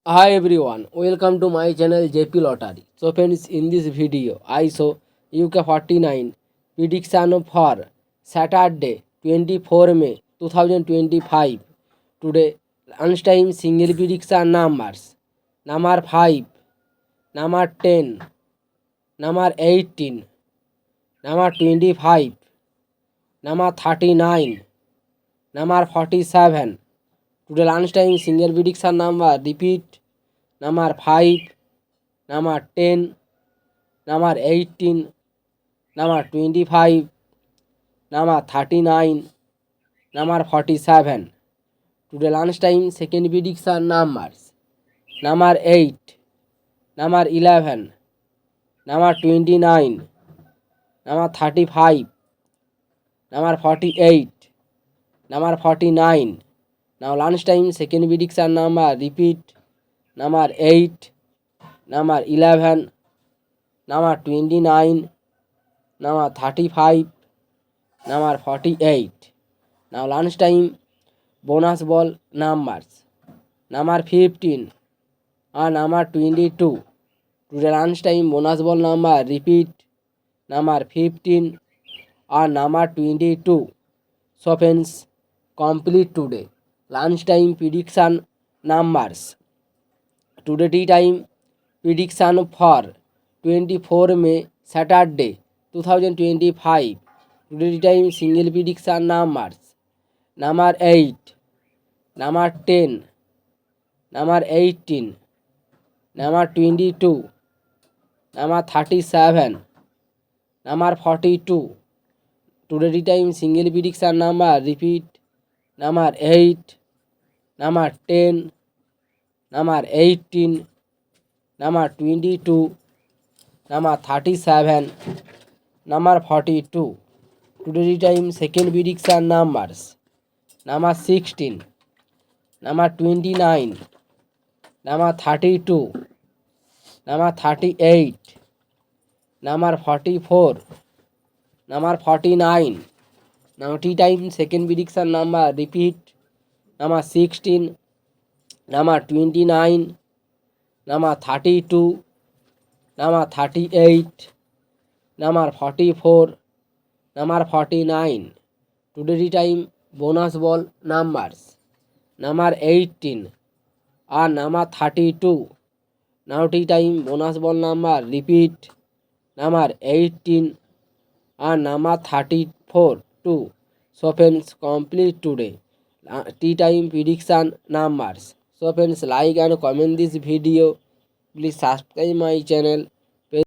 Hi everyone, welcome to my channel JP Lottery. So friends, in this video, I show UK49 prediction for Saturday 24 May 2025. Today, lunchtime single prediction numbers. Number 5, number 10, number 18, number 25, number 39, number 47. Today lunchtime single prediction number repeat number 5, number 10, number 18, number 25, number 39, number 47. Today lunchtime second prediction numbers number 8, number 11, number 29, number 35, number 48, number 49. Now lunchtime second prediction number repeat number 8, number 11, number 29, number 35, number 48. Now lunchtime bonus ball numbers number 15 and number 22. Today lunchtime bonus ball number repeat number 15 and number 22. So friends, complete today lunchtime prediction numbers. Today tea time prediction for 24 May Saturday 2025. Today tea time single prediction numbers number 8, number 10, number 18, number 22, number 37, number 42. Today time single prediction number repeat number 8, number 10, number 18, number 22, number 37, number 42. Today time second prediction numbers number 16, number 29, number 32, number 38, number 44, number 49. Now tea time second prediction number repeat number 16, number 29, number 32, number 38, number 44, number 49. Today time bonus ball numbers number 18 and number 32. Now tea time bonus ball number repeat number 18 and number 34 too. So friends, complete today tea time prediction numbers. So friends, like and comment this video. Please subscribe my channel